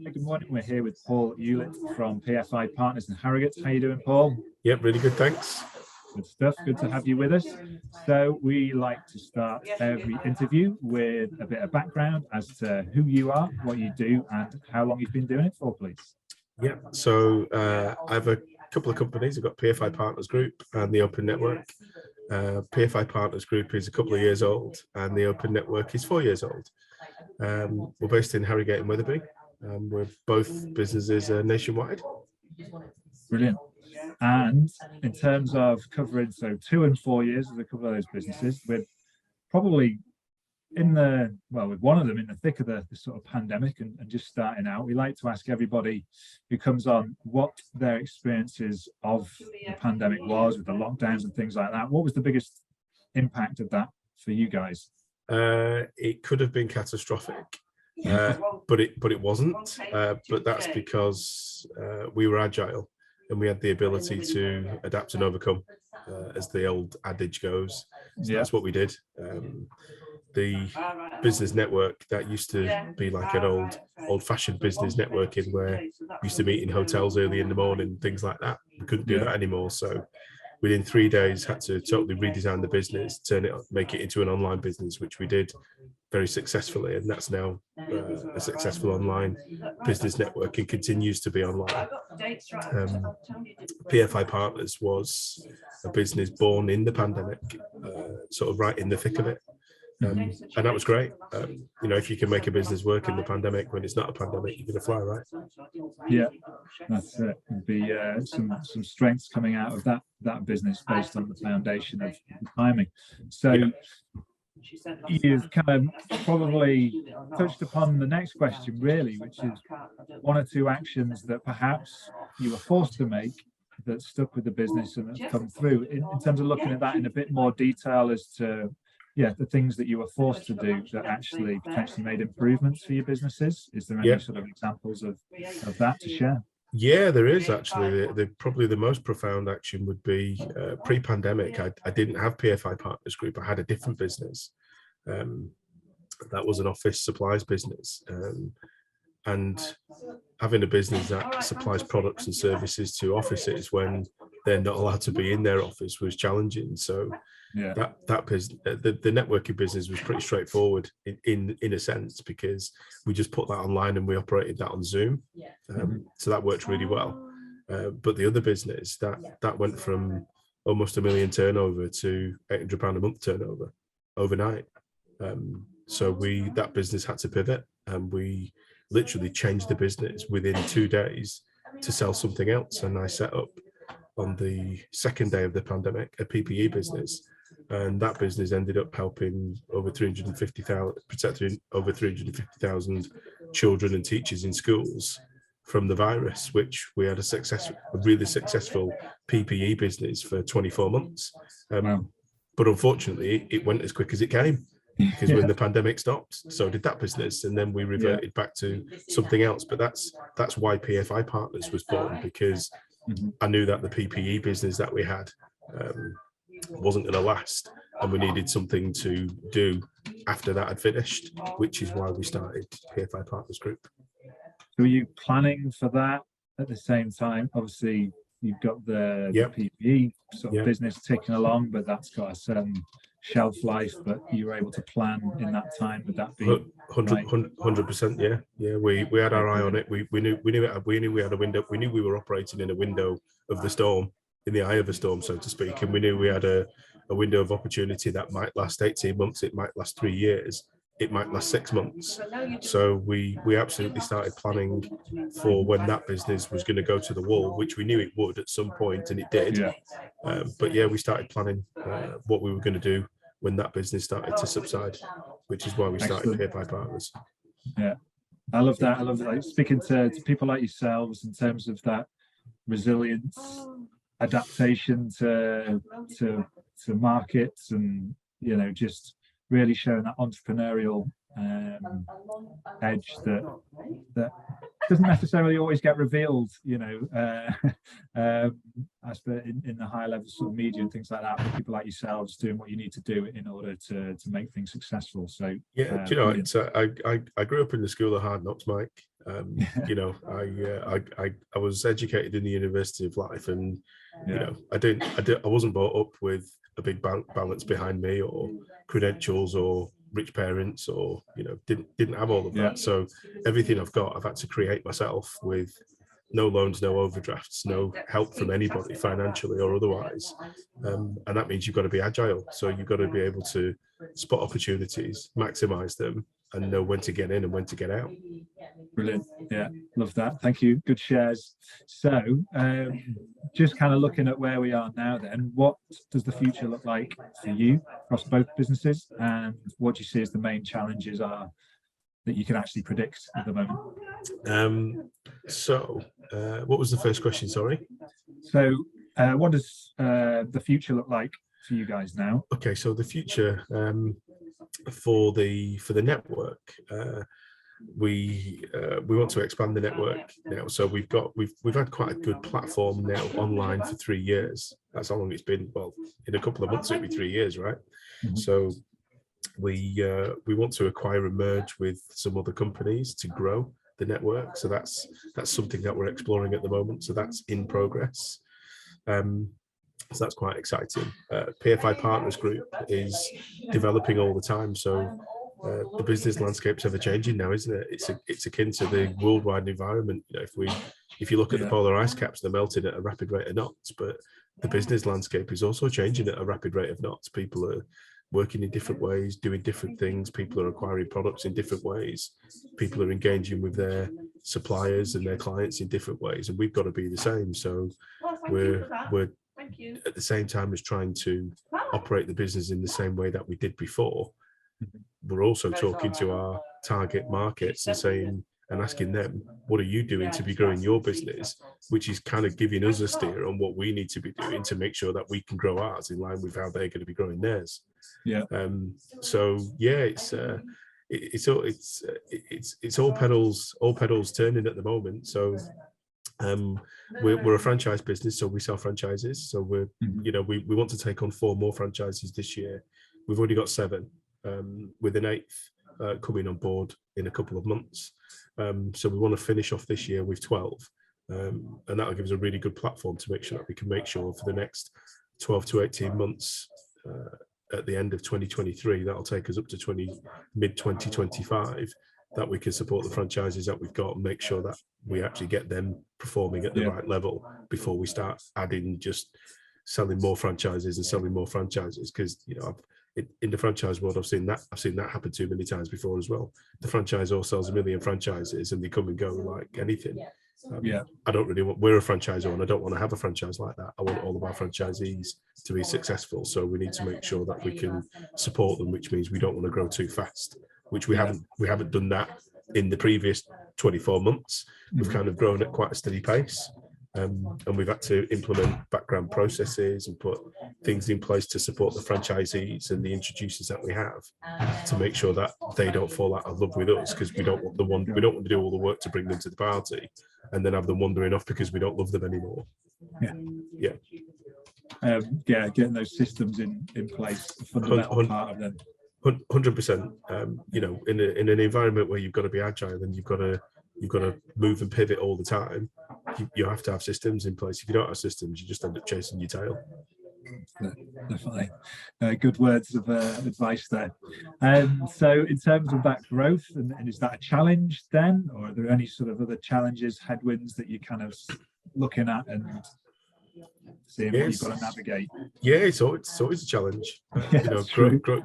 Good morning. We're here with Paul Hewlett from PFI Partners in Harrogate. How are you doing, Paul? Yep, really good, thanks. Good stuff. Good to have you with us. So we like to start every interview with a bit of background as to who you are, what you do, and how long you've been doing it for, please. Yeah, so I have a couple of companies. I've got PFI Partners Group and the Open Network. PFI Partners Group is a couple of years old and the Open Network is 4 years old. We're based in Harrogate and Wetherby. We're both businesses nationwide. Brilliant. And in terms of covering, so 2 and 4 years with a couple of those businesses, we're probably with one of them in the thick of the sort of pandemic and just starting out. We like to ask everybody who comes on what their experiences of the pandemic was with the lockdowns and things like that. What was the biggest impact of that for you guys? It could have been catastrophic, but it wasn't. But that's because we were agile and we had the ability to adapt and overcome, as the old adage goes. So that's what we did. The business network that used to be like an old-fashioned business networking where we used to meet in hotels early in the morning, things like that. We couldn't do that anymore. So within 3 days, had to totally redesign the business, make it into an online business, which we did very successfully, and that's now a successful online business network and continues to be online. PFI Partners was a business born in the pandemic, sort of right in the thick of it. And that was great. If you can make a business work in the pandemic when it's not a pandemic, you're going to fly, right? Yeah, that's it. There'd be some strengths coming out of that business based on the foundation of timing. So you've kind of probably touched upon the next question, really, which is 1 or 2 actions that perhaps you were forced to make that stuck with the business and have come through. In terms of looking at that in a bit more detail as to the things that you were forced to do that actually potentially made improvements for your businesses. Is there any sort of examples of that to share? Yeah, there is actually. Probably the most profound action would be pre-pandemic. I didn't have PFI Partners Group. I had a different business. That was an office supplies business. And having a business that supplies products and services to offices when they're not allowed to be in their office was challenging. So that business, the networking business was pretty straightforward in a sense, because we just put that online and we operated that on Zoom. So that worked really well. But the other business that went from almost £1 million turnover to £800 a month turnover overnight. So that business had to pivot, and we literally changed the business within 2 days to sell something else. And I set up on the second day of the pandemic a PPE business, and that business ended up helping protecting over 350,000 children and teachers in schools from the virus, which we had a really successful PPE business for 24 months. But unfortunately, it went as quick as it came, because when the pandemic stopped, so did that business, and then we reverted back to something else. But that's why PFI Partners was born, because I knew that the PPE business that we had wasn't going to last, and we needed something to do after that had finished, which is why we started PFI Partners Group. So were you planning for that at the same time? Obviously, you've got the PPE sort of business ticking along, but that's got a certain shelf life, but you were able to plan in that time. Would that be 100%? Yeah. We had our eye on it. We knew we had a window. We knew we were operating in a window of the storm, in the eye of the storm, so to speak, and we knew we had a window of opportunity that might last 18 months. It might last 3 years. It might last 6 months. So we absolutely started planning for when that business was going to go to the wall, which we knew it would at some point, and it did. But we started planning what we were going to do when that business started to subside, which is why we started PFI Partners. Yeah, I love that. I love that. Like, speaking to people like yourselves in terms of that resilience, adaptation to markets, and just really showing that entrepreneurial edge that doesn't necessarily always get revealed, I suppose in the high level sort of media and things like that, but people like yourselves doing what you need to do in order to make things successful. So I grew up in the school of hard knocks, Mike. You know, I was educated in the University of Life, and you know, I wasn't brought up with a big bank balance behind me, or credentials, or rich parents, or you know, didn't have all of that. So everything I've got, I've had to create myself with no loans, no overdrafts, no help from anybody financially or otherwise. And that means you've got to be agile. So you've got to be able to spot opportunities, maximize them, and know when to get in and when to get out. Brilliant. Yeah, love that. Thank you. Good shares. So just kind of looking at where we are now then, what does the future look like for you across both businesses, and what do you see as the main challenges are that you can actually predict at the moment? What was the first question? Sorry. So what does the future look like for you guys now? Okay, so the future for the network, we want to expand the network now. So we've had quite a good platform now online for 3 years. That's how long it's been. Well, in a couple of months it'll be 3 years, right? Mm-hmm. So we want to acquire and merge with some other companies to grow the network. So that's something that we're exploring at the moment. So that's in progress. So that's quite exciting. PFI Partners Group is developing all the time. So the business landscape's ever changing now, isn't it? It's akin to the worldwide environment. You know, if you look at the polar ice caps, they're melting at a rapid rate of knots. But the business landscape is also changing at a rapid rate of knots. People are working in different ways, doing different things. People are acquiring products in different ways. People are engaging with their suppliers and their clients in different ways, and we've got to be the same. So we're at the same time as trying to operate the business in the same way that we did before. We're also talking to our target markets and saying and asking them, what are you doing to be growing your business, which is kind of giving us a steer on what we need to be doing to make sure that we can grow ours in line with how they're going to be growing theirs. So yeah, it's all pedals turning at the moment. So we're a franchise business, so we sell franchises. So we're we want to take on 4 more franchises this year. We've already got 7, with an 8th coming on board in a couple of months. So we want to finish off this year with 12, and that'll give us a really good platform to make sure that we can make sure for the next 12 to 18 months, at the end of 2023, that'll take us up to mid 2025, that we can support the franchises that we've got and make sure that we actually get them performing at the right level before we start adding just selling more franchises and selling more franchises. Because in the franchise world, I've seen that happen too many times before as well. The franchisor sells 1 million franchises and they come and go like anything. I don't really want. We're a franchisor, and I don't want to have a franchise like that. I want all of our franchisees to be successful. So we need to make sure that we can support them, which means we don't want to grow too fast. Which we haven't done that in the previous 24 months. We've kind of grown at quite a steady pace. And we've had to implement background processes and put things in place to support the franchisees and the introducers that we have, to make sure that they don't fall out of love with us, because we don't want to do all the work to bring them to the party and then have them wandering off because we don't love them anymore. Getting those systems in place, a fundamental part of them. 100%. In an environment where you've got to be agile and you've got to move and pivot all the time, you have to have systems in place. If you don't have systems, you just end up chasing your tail. Definitely. Good words of advice there. So in terms of that growth, and is that a challenge then, or are there any sort of other challenges, headwinds that you're kind of looking at and seeing what you've got to navigate? It's always a challenge.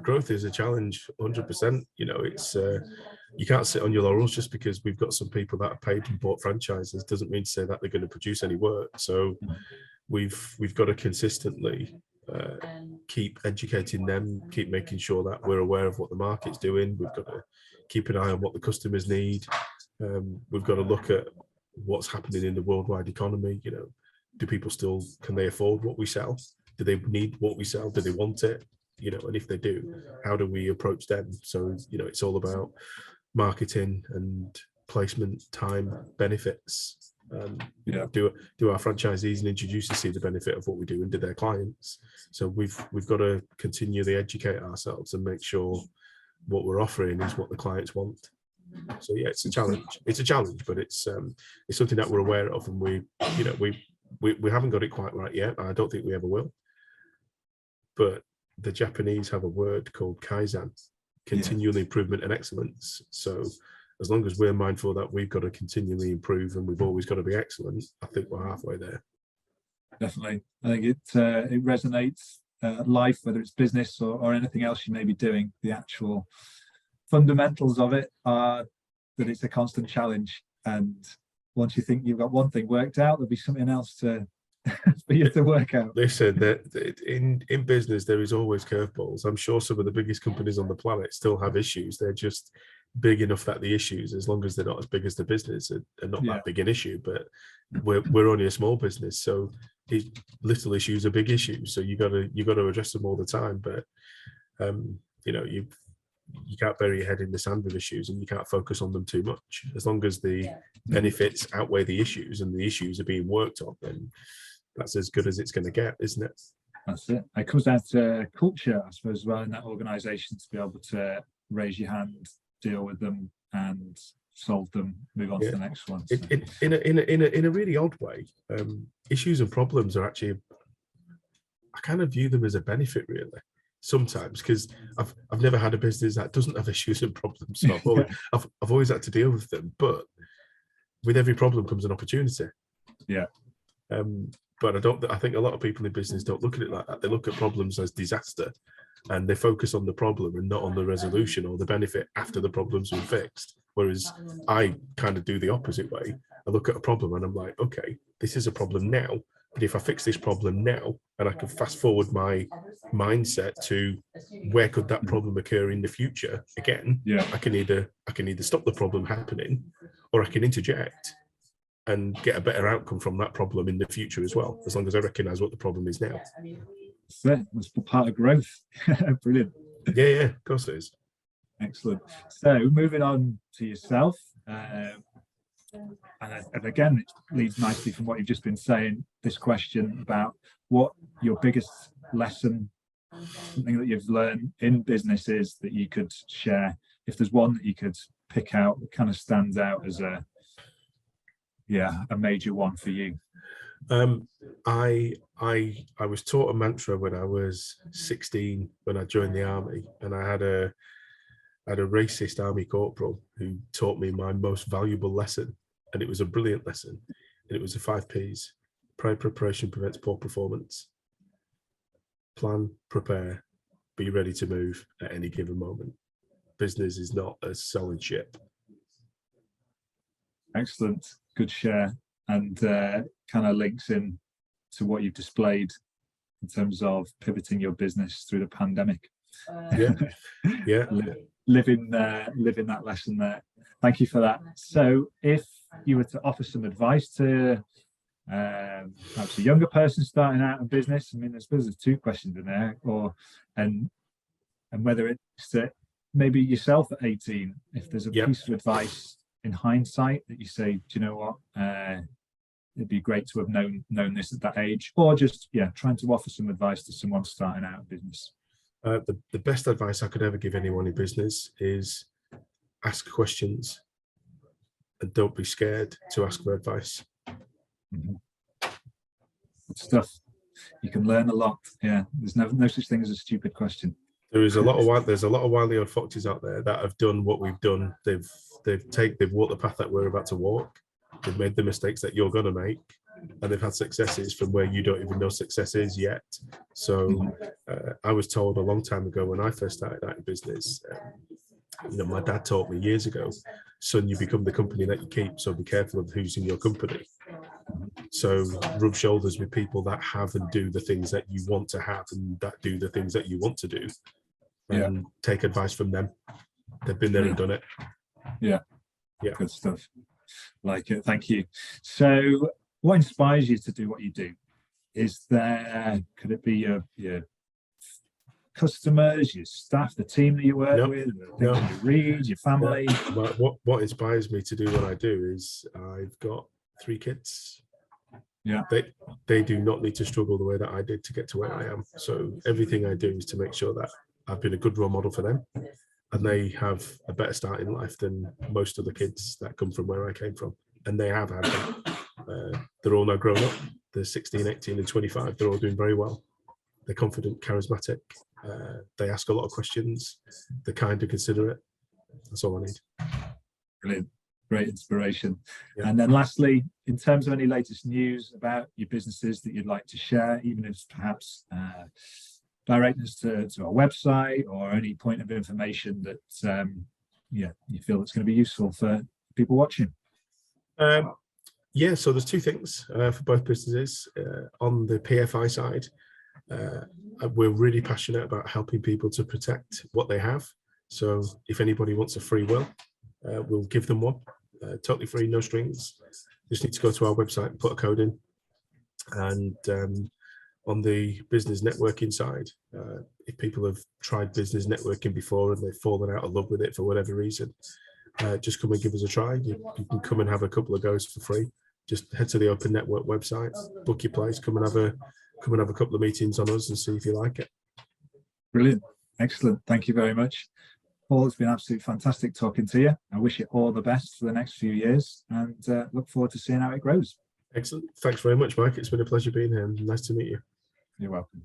Growth is a challenge, 100%. It's you can't sit on your laurels. Just because we've got some people that are paid and bought franchises doesn't mean to say that they're going to produce any work. So we've got to consistently keep educating them, keep making sure that we're aware of what the market's doing. We've got to keep an eye on what the customers need. We've got to look at what's happening in the worldwide economy. Do people can they afford what we sell? Do they need what we sell? Do they want it? And if they do, how do we approach them? So, it's all about marketing and placement, time, benefits. Do our franchisees and introducers see the benefit of what we do, and do their clients? So we've got to continually educate ourselves and make sure what we're offering is what the clients want. So yeah, it's a challenge. It's a challenge, but it's something that we're aware of, and we haven't got it quite right yet. I don't think we ever will. But the Japanese have a word called Kaizen, continual improvement and excellence. So as long as we're mindful that we've got to continually improve and we've always got to be excellent, I think we're halfway there. Definitely. I think it resonates. Life, whether it's business or anything else you may be doing, the actual fundamentals of it are that it's a constant challenge. And once you think you've got one thing worked out, there'll be something else to for you to work out. Listen, that in business there is always curveballs. I'm sure some of the biggest companies on the planet still have issues. They're just big enough that the issues, as long as they're not as big as the business, are not that big an issue. But we're only a small business, so little issues are big issues. So you got to address them all the time. But you can't bury your head in the sand with issues, and you can't focus on them too much. As long as the benefits outweigh the issues and the issues are being worked on, then that's as good as it's going to get, isn't it? That's it. It comes down to culture, I suppose, as well, in that organization, to be able to raise your hand, deal with them, and solve them, move on to the next one. So. In a really odd way, issues and problems are actually, I kind of view them as a benefit, really. Sometimes, because I've never had a business that doesn't have issues and problems, so I've always had to deal with them. But with every problem comes an opportunity. But I think a lot of people in business don't look at it like that. They look at problems as disaster, and they focus on the problem and not on the resolution or the benefit after the problem's been fixed. Whereas I kind of do the opposite way. I look at a problem and I'm like, okay, this is a problem now, but if I fix this problem now and I can fast forward my mindset to where could that problem occur in the future again, I can either stop the problem happening, or I can interject and get a better outcome from that problem in the future as well, as long as I recognize what the problem is now. That's part of growth. Brilliant. Yeah, of course it is. Excellent. So moving on to yourself, and again, it leads nicely from what you've just been saying, this question about what your biggest lesson, something that you've learned in business is that you could share. If there's one that you could pick out that kind of stands out as a major one for you. I was taught a mantra when I was 16 when I joined the army, and I had a racist army corporal who taught me my most valuable lesson, and it was a brilliant lesson. And it was the 5 Ps. Prior preparation prevents poor performance. Plan, prepare, be ready to move at any given moment. Business is not a solid ship. Excellent. Good share, and kind of links in to what you've displayed in terms of pivoting your business through the pandemic. Living that lesson there. Thank you for that. So if you were to offer some advice to perhaps a younger person starting out in business, I mean, I suppose there's 2 questions in there, and whether it's maybe yourself at 18, if there's a piece of advice in hindsight that you say, do you know what, it'd be great to have known this at that age, or just trying to offer some advice to someone starting out in business. The best advice I could ever give anyone in business is ask questions and don't be scared to ask for advice. Good stuff. You can learn a lot. There's no such thing as a stupid question. There's a lot of wily old foxes out there that have done what we've done. They've walked the path that we're about to walk. They've made the mistakes that you're going to make, and they've had successes from where you don't even know success is yet. So I was told a long time ago when I first started out in business, my dad taught me years ago, son, you become the company that you keep, so be careful of who's in your company. So rub shoulders with people that have and do the things that you want to have and that do the things that you want to do, and take advice from them. They've been there and done it. Good stuff. Like it. Thank you. So what inspires you to do what you do? Could it be your customers, your staff, the team that you work with, the things that you read, your family? What inspires me to do what I do is I've got 3 kids. They do not need to struggle the way that I did to get to where I am. So everything I do is to make sure that I've been a good role model for them. and they have a better start in life than most of the kids that come from where I came from. And they have had them. They're all now grown up. They're 16, 18 and 25. They're all doing very well. They're confident, charismatic. They ask a lot of questions. They're kind and considerate. That's all I need. Brilliant. Great inspiration. Yeah. And then lastly, in terms of any latest news about your businesses that you'd like to share, even if perhaps direct us to our website or any point of information that you feel that's going to be useful for people watching. Yeah, so there's two things for both businesses. On the PFI side, we're really passionate about helping people to protect what they have. So if anybody wants a free will, we'll give them one, totally free, no strings. Just need to go to our website and put a code in. And on the business networking side, if people have tried business networking before and they've fallen out of love with it for whatever reason, just come and give us a try. You can come and have a couple of goes for free. Just head to the Open Network website, book your place, come and have a couple of meetings on us and see if you like it. Brilliant. Excellent. Thank you very much. Paul, it's been absolutely fantastic talking to you. I wish you all the best for the next few years and look forward to seeing how it grows. Excellent. Thanks very much, Mike. It's been a pleasure being here. Nice to meet you. You're welcome.